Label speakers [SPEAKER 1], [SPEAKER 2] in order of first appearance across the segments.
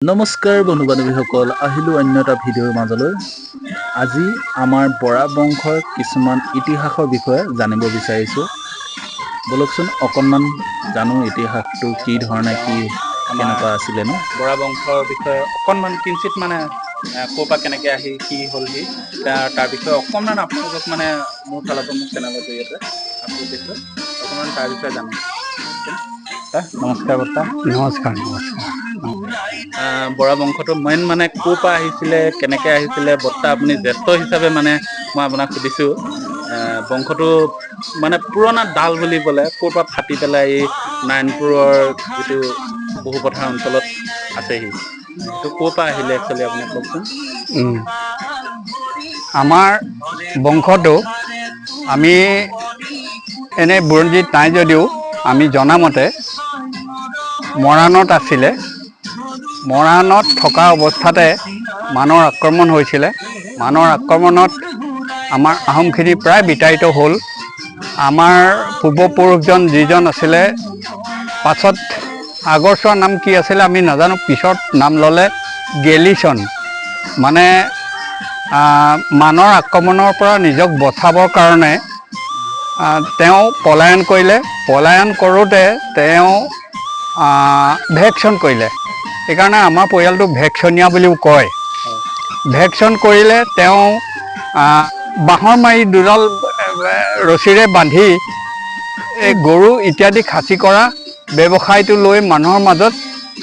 [SPEAKER 1] নমস্কাৰ বন্ধু বান্ধৱীসকল, আহিলোঁ অন্য এটা ভিডিঅ'ৰ মাজলৈ। আজি আমাৰ বৰা বংশৰ কিছুমান ইতিহাসৰ বিষয়ে জানিব বিচাৰিছোঁ। বলকচোন অকণমান জানো ইতিহাসটো কি ধৰণে কি কেনেকুৱা আছিলে ন।
[SPEAKER 2] বৰা বংশৰ বিষয়ে অকণমান কিঞ্চিত ক'ৰ পৰা কেনেকৈ আহি কি হ'লহি তাৰ বিষয়ে অকণমান আপোনালোকক মোৰ ফালৰ পৰা মোৰ চেনেলৰ জৰিয়তে আপলোড দিছোঁ। অকণমান তাৰ বিষয়ে জানো। নমস্কাৰ বৰ্তা।
[SPEAKER 3] নমস্কাৰ।
[SPEAKER 2] বৰা বংশটো মেইন ক'ৰ পৰা আহিছিলে, কেনেকৈ আহিছিলে বৰ্তা, আপুনি জ্যেষ্ঠ হিচাপে মই আপোনাক সুধিছোঁ। বংশটো পুৰণা ডাল বুলি ক'লে ক'ৰ পৰা ফাটি পেলাই এই নাৰায়ণপুৰৰ যিটো বহুপথাৰ অঞ্চলত আছেহি, সেইটো ক'ৰ পৰা আহিলে একচুৱেলি আপুনি কওকচোন।
[SPEAKER 3] আমাৰ বংশটো আমি এনে বুৰঞ্জীত নাই যদিও আমি জনামতে মৰাণত আছিলে। মৰাণত থকা অৱস্থাতে মানুহৰ আক্ৰমণ হৈছিলে। মানুহৰ আক্ৰমণত আমাৰ আহোমখিনি প্ৰায় বিতাড়িত হ'ল। আমাৰ পূৰ্বপুৰুষজন যিজন আছিলে, পাছত আগৰছোৱাৰ নাম কি আছিলে আমি নাজানো, পিছত নাম ল'লে গেলিচন। মানুহৰ আক্ৰমণৰ পৰা নিজক বচাবৰ কাৰণে তেওঁ পলায়ন কৰিলে। পলায়ন কৰোঁতে তেওঁ ভেকশ্যন কৰিলে। সেইকাৰণে আমাৰ পৰিয়ালটো ভেকশ্যনীয়া বুলিও কয়। ভেকশ্যন কৰিলে তেওঁ বাঁহৰ মাৰি দুডাল ৰছীৰে বান্ধি এই গৰু ইত্যাদি খাচী কৰা ব্যৱসায়টো লৈ মানুহৰ মাজত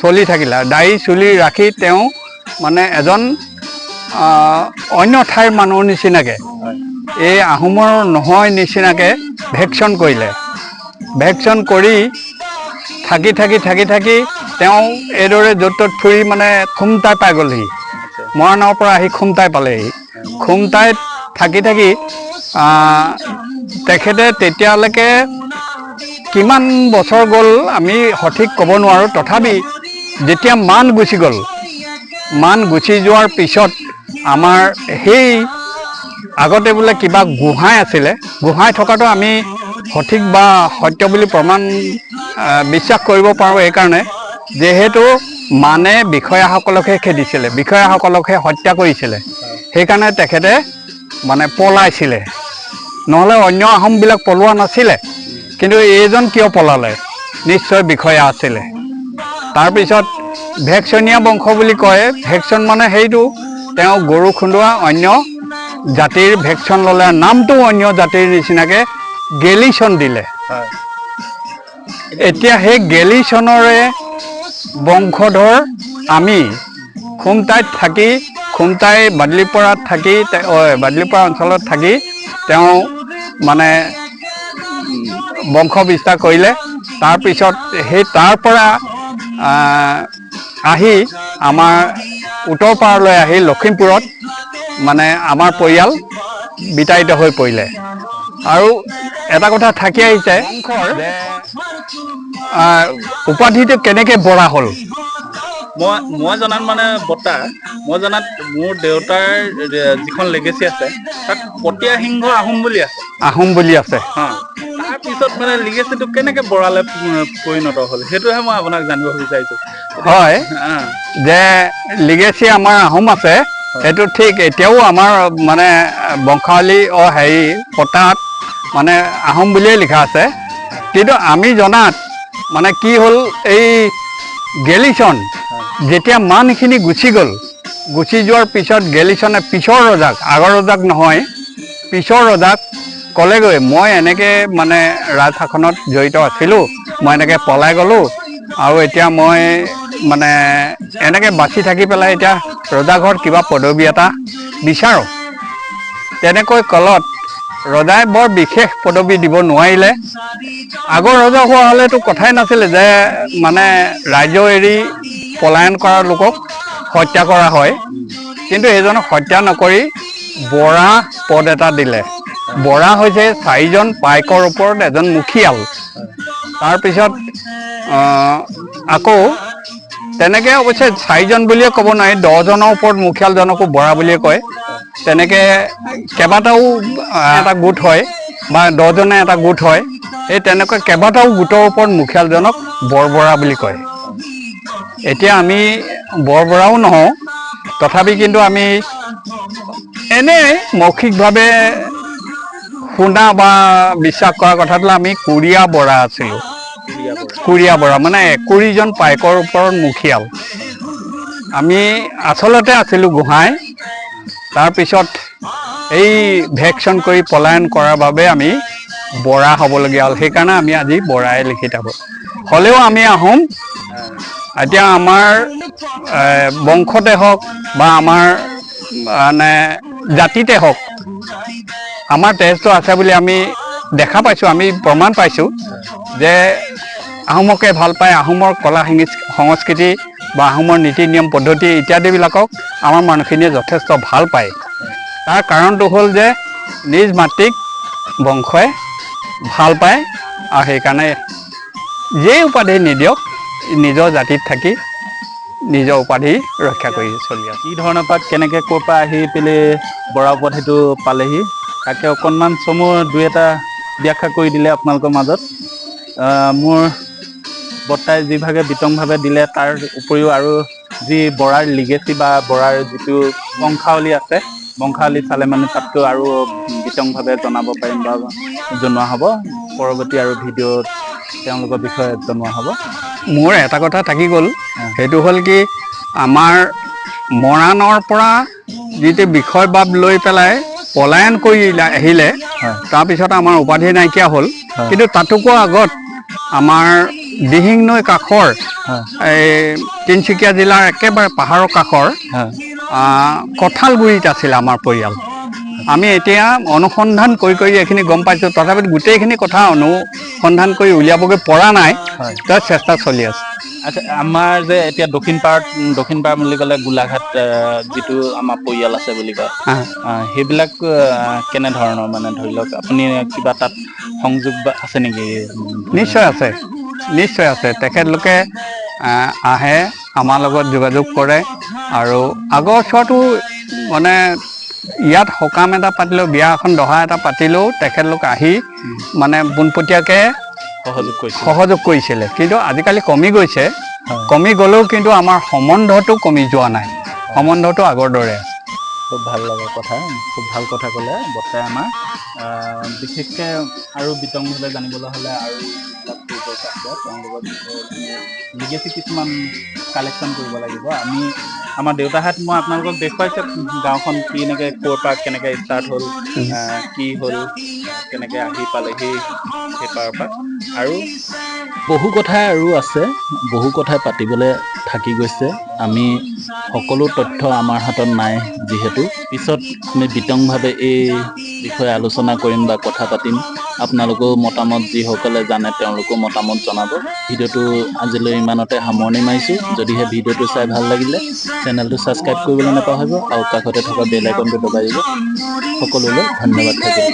[SPEAKER 3] চলি থাকিলে। দাড়ি চুলি ৰাখি তেওঁ এজন অন্য ঠাইৰ মানুহৰ নিচিনাকৈ, এই আহোমৰ নহয় নিচিনাকৈ ভেকশ্যন কৰিলে। ভেকশ্যন কৰি থাকি তেওঁ এইদৰে য'ত ত'ত ফুৰি খুমটাই পাই গ'লহি। মৰাণৰ পৰা আহি খুমটাই পালেহি। খুমটাইত থাকি তেখেতে তেতিয়ালৈকে কিমান বছৰ গ'ল আমি সঠিক ক'ব নোৱাৰোঁ। তথাপি যেতিয়া মান গুচি গ'ল, মান গুচি যোৱাৰ পিছত আমাৰ সেই আগতে বোলে কিবা গোহাঁই আছিলে। গোহাঁই থকাটো আমি সঠিক বা সত্য বুলি বিশ্বাস কৰিব পাৰোঁ। এইকাৰণে যিহেতু বিষয়াসকলকহে খেদিছিলে, বিষয়াসকলকহে হত্যা কৰিছিলে। সেইকাৰণে তেখেতে পলাইছিলে। নহ'লে অন্য আহোমবিলাক পলোৱা নাছিলে। কিন্তু এইজন কিয় পলালে? নিশ্চয় বিষয়া আছিলে। তাৰপিছত ভেকশ্যনীয়া বংশ বুলি কয়। ভেকশ্যন সেইটো তেওঁ গৰু খুন্দোৱা অন্য জাতিৰ ভেকশ্যন ল'লে, নামটো অন্য জাতিৰ নিচিনাকৈ গেলিচন দিলে। এতিয়া সেই গেলিচনৰে বংশধৰ আমি। খুমটাই বাদলিপৰাত থাকি বাদলিপৰা অঞ্চলত থাকি তেওঁ বংশ বিস্তাৰ কৰিলে। তাৰপিছত তাৰ পৰা আহি আমাৰ উত্তৰ পাৰলৈ আহি লখিমপুৰত আমাৰ পৰিয়াল বিতাড়িত হৈ পৰিলে। আৰু এটা কথা থাকি আহিছে, উপাধিটো কেনেকৈ বৰা হ'ল।
[SPEAKER 2] মই জনাত বৰ্তা, মই জনাত মোৰ দেউতাৰ যিখন লেগেচি আছে তাত পটীয়া সিংহ আহোম বুলি আছে। তাৰপিছত লিগেচিটো কেনেকৈ বৰালে পৰিণত হ'ল, সেইটোহে মই আপোনাক জানিব বিচাৰিছোঁ।
[SPEAKER 3] হয়, যে লিগেচি আমাৰ আহোম আছে সেইটো ঠিক। এতিয়াও আমাৰ বংশাৱলী পতাত আহোম বুলিয়েই লিখা আছে। কিন্তু আমি জনাত কি হ'ল, এই গেলিচন যেতিয়া মানখিনি গুচি গ'ল, গুচি যোৱাৰ পিছত গেলিচনে পিছৰ ৰজাক, আগৰ ৰজাক নহয়, পিছৰ ৰজাক ক'লেগৈ, মই এনেকৈ ৰাজশাসনত জড়িত আছিলোঁ, মই এনেকৈ পলাই গ'লোঁ আৰু এতিয়া মই এনেকৈ বাচি থাকি পেলাই এতিয়া ৰজাঘৰত কিবা পদবী এটা বিচাৰোঁ। তেনেকৈ ক'লত ৰজাই বৰ বিশেষ পদবী দিব নোৱাৰিলে। আগৰ ৰজা হোৱা হ'লেতো কথাই নাছিলে যে ৰাজ্য এৰি পলায়ন কৰা লোকক হত্যা কৰা হয়। কিন্তু সেইজনক হত্যা নকৰি বৰা পদ এটা দিলে। বৰা হৈছে 4জন পাইকৰ ওপৰত এজন মুখিয়াল। তাৰপিছত আকৌ তেনেকৈ অৱশ্যে 4জন বুলিয়ে ক'ব নোৱাৰি, 10জনৰ ওপৰত মুখিয়ালজনকো বৰা বুলিয়ে কয়। তেনেকৈ কেইবাটাও এটা গোট হয় বা 10জনে এটা গোট হয়। এই তেনেকৈ কেইবাটাও গোটৰ ওপৰত মুখিয়ালজনক বৰবৰা বুলি কয়। এতিয়া আমি বৰবৰাও নহওঁ, তথাপি কিন্তু আমি এনেই মৌখিকভাৱে শুনা বা বিশ্বাস কৰা কথাটো আমি কুৰীয়া বৰা আছিলোঁ। কুৰীয়া বৰা মানে 21জন পাইকৰ ওপৰত মুখিয়াল। আমি আচলতে আছিলোঁ গোহাঁই। তাৰপিছত এই ভেকশ্যন কৰি পলায়ন কৰাৰ বাবে আমি বৰা হ'বলগীয়া হ'ল। সেইকাৰণে আমি আজি বৰাই লিখি থাকোঁ। হ'লেও আমি আহোম। এতিয়া আমাৰ বংশতে হওক বা আমাৰ মানে জাতিতে হওক, আমাৰ তেজটো আছে বুলি আমি দেখা পাইছোঁ, আমি প্ৰমাণ পাইছোঁ যে আহোমকে ভাল পায়, আহোমৰ কলা সংস্কৃতি বা আহোমৰ নীতি নিয়ম পদ্ধতি ইত্যাদিবিলাকক আমাৰ মানুহখিনিয়ে যথেষ্ট ভাল পায়। তাৰ কাৰণটো হ'ল যে নিজ মাতৃক বংশই ভাল পায় আৰু সেইকাৰণে যেই উপাধি নিদিয়ক নিজৰ জাতিত থাকি নিজৰ উপাধি ৰক্ষা কৰি চলি আছে।
[SPEAKER 2] কি ধৰণৰ পৰা কেনেকৈ ক'ৰ পৰা আহি পেলাই বৰা উপাধিটো পালেহি তাকে অকণমান চমু দুই এটা ব্যাখ্যা কৰি দিলে আপোনালোকৰ মাজত। মোৰ বৰ্তাই যিভাগে বিতংভাৱে দিলে তাৰ উপৰিও আৰু যি বৰাৰ লিগেচি বা বৰাৰ যিটো বংশাৱলী আছে, বংশাৱলী চালে মানে তাতকৈ আৰু বিতংভাৱে জনাব পাৰিম বা জনোৱা হ'ব। পৰৱৰ্তী আৰু ভিডিঅ'ত তেওঁলোকৰ বিষয়ে জনোৱা হ'ব।
[SPEAKER 3] মোৰ এটা কথা থাকি গ'ল, সেইটো হ'ল কি আমাৰ মৰাণৰ পৰা যিটো বিষয়বাব লৈ পেলাই পলায়ন কৰি আহিলে, তাৰপিছত আমাৰ উপাধি নাইকিয়া হ'ল। কিন্তু তাতোকৈ আগত আমাৰ দিহিং নৈ কাষৰ এই তিনিচুকীয়া জিলাৰ একেবাৰে পাহাৰৰ কাষৰ কঁঠালগুৰিত আছিলে আমাৰ পৰিয়াল। আমি এতিয়া অনুসন্ধান কৰি এইখিনি গম পাইছোঁ, তথাপিতো গোটেইখিনি কথা অনুসন্ধান কৰি উলিয়াবগৈ পৰা নাই, তাৰ চেষ্টা চলি আছে।
[SPEAKER 2] আচ্ছা, আমাৰ যে এতিয়া দক্ষিণ পাৰ বুলি ক'লে গোলাঘাট যিটো আমাৰ পৰিয়াল আছে বুলি কয়, সেইবিলাক কেনেধৰণৰ মানে ধৰি লওক আপুনি কিবা তাত সংযোগ আছে নেকি?
[SPEAKER 3] নিশ্চয় আছে, নিশ্চয় আছে। তেখেতলোকে আহে, আমাৰ লগত যোগাযোগ কৰে আৰু আগৰ চোৱাটো মানে ইয়াত সকাম এটা পাতিলেও, বিয়া এখন দহা এটা পাতিলেও তেখেতলোক আহি মানে পোনপটীয়াকৈ সহযোগ কৰিছিলে। কিন্তু আজিকালি কমি গৈছে, কমি গ'লেও কিন্তু আমাৰ সম্বন্ধটো কমি যোৱা নাই, সম্বন্ধটো আগৰ দৰে আছে।
[SPEAKER 2] খুব ভাল লগা কথা, খুব ভাল কথা ক'লে বৰ্তাই আমাৰ। বিশেষকৈ আৰু বিতংভাৱে জানিবলৈ হ'লে আৰু যিবিলাক পূৰ্বজ আছে তেওঁলোকৰ বিষয়ে লিগেচি কিছুমান কালেকশ্যন কৰিব লাগিব। আমাৰ দেউতাহঁত মই আপোনালোকক দেখুৱাইছে গাঁওখন কি এনেকৈ ক'ৰ পৰা কেনেকৈ ষ্টাৰ্ট হ'ল, কি হ'ল, কেনেকৈ আহি পালেহি সেইপাৰৰ পৰা। আৰু বহু কথাই আৰু আছে, বহু কথাই পাতিবলৈ থাকি গৈছে। আমি সকলো তথ্য আমাৰ হাতত নাই যিহেতু, পিছত আমি বিতংভাৱে এই বিষয়ে আলোচনা কৰিম বা কথা পাতিম। আপোনালোকেও মতামত যিসকলে জানে তেওঁলোকেও মতামত জনাব। ভিডিঅ'টো আজিলৈ ইমানতে সামৰণি মাৰিছোঁ। যদিহে ভিডিঅ'টো চাই ভাল লাগিলে চেনেলটো ছাবস্ক্ৰাইব কৰিবলৈ নাপাহৰিব আৰু কাষতে থকা বেল আইকনটো দবাই দিব। সকলোলৈ ধন্যবাদ থাকিল।